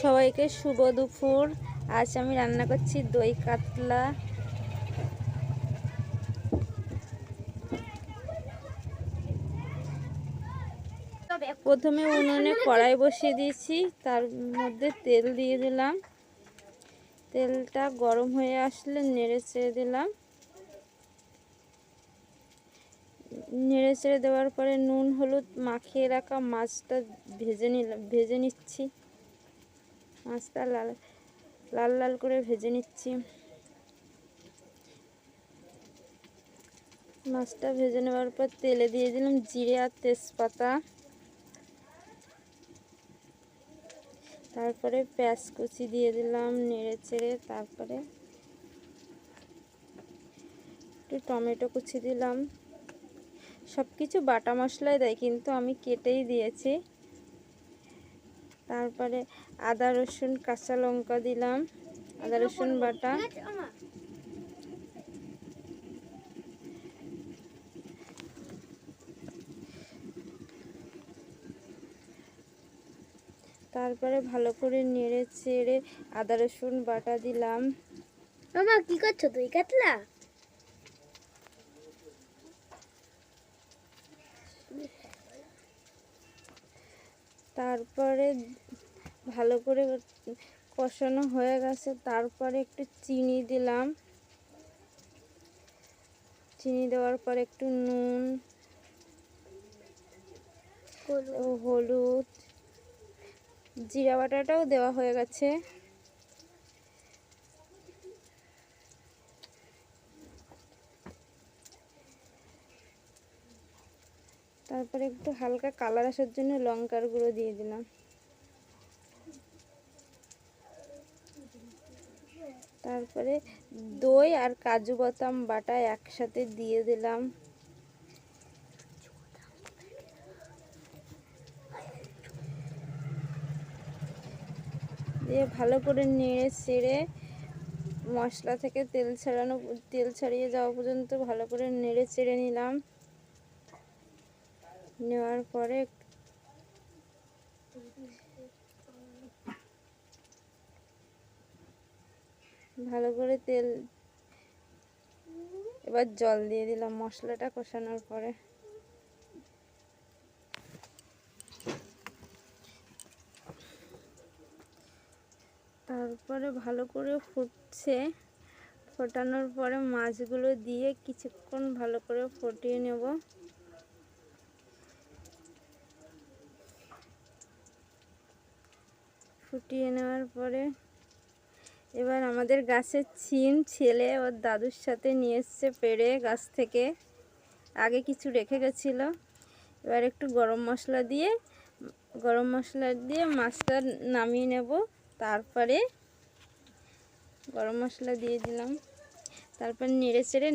সবাইকে শুভ দুপুর। আজ আমি রান্না করছি দই কাতলা। প্রথমে উনুনে কড়াই বসিয়ে দিয়েছি, তার মধ্যে তেল দিয়ে দিলাম। তেলটা গরম হয়ে আসলে নেড়ে চেড়ে দিলাম। নেড়ে চেড়ে দেওয়ার পরে নুন হলুদ মাখিয়ে রাখা মাছটা ভেজে নিচ্ছি। মাছটা লাল লাল করে ভেজে নিচ্ছি। মাছটা ভেজে নেওয়ার পর তেলে দিয়ে দিলাম জিরে আর তেজপাতা, তারপরে পেঁয়াজ কুচি দিয়ে দিলাম নেড়ে চেড়ে। তারপরে একটু টমেটো কুচি দিলাম। সব কিছু বাটা মশলাই দেয়, কিন্তু আমি কেটেই দিয়েছি। তারপরে আদা রসুন কাঁচা লঙ্কা দিলাম, আদা রসুন বাটা। তারপরে ভালো করে নেড়ে চেড়ে আদা রসুন বাটা দিলাম। মামা কি করছো দই কাতলা? তারপরে ভালো করে কষানো হয়ে গেছে। তারপরে একটু চিনি দিলাম। চিনি দেওয়ার পর একটু নুন ও হলুদ, জিরা বাটাটাও দেওয়া হয়ে গেছে। তারপরে একটু হালকা কালার আসার জন্য লঙ্কার গুঁড়ো দিয়ে দিলাম। তারপরে দই আর কাজু বাদাম বাটা একসাথে দিয়ে দিলাম। দিয়ে ভালো করে নেড়ে চেড়ে মশলা থেকে তেল ছাড়িয়ে যাওয়া পর্যন্ত ভালো করে নেড়ে চেড়ে নিলাম। নেওয়ার পরে ভালো করে এবার জল দিয়ে দিলাম মশলাটা কষানোর পরে। তারপরে ভালো করে ফুটছে। ফোটানোর পরে মাছগুলো দিয়ে কিছুক্ষণ ভালো করে ফুটিয়ে নেব। ফুটিয়ে নেওয়ার পরে এবার আমাদের গাছের ছিম ছেলে ওর দাদুর সাথে নিয়ে এসছে পেড়ে গাছ থেকে। আগে কিছু রেখে গেছিলো। এবার একটু গরম মশলা দিয়ে মাছটা নামিয়ে নেব। তারপরে গরম মশলা দিয়ে দিলাম। তারপর নেড়ে চেড়ে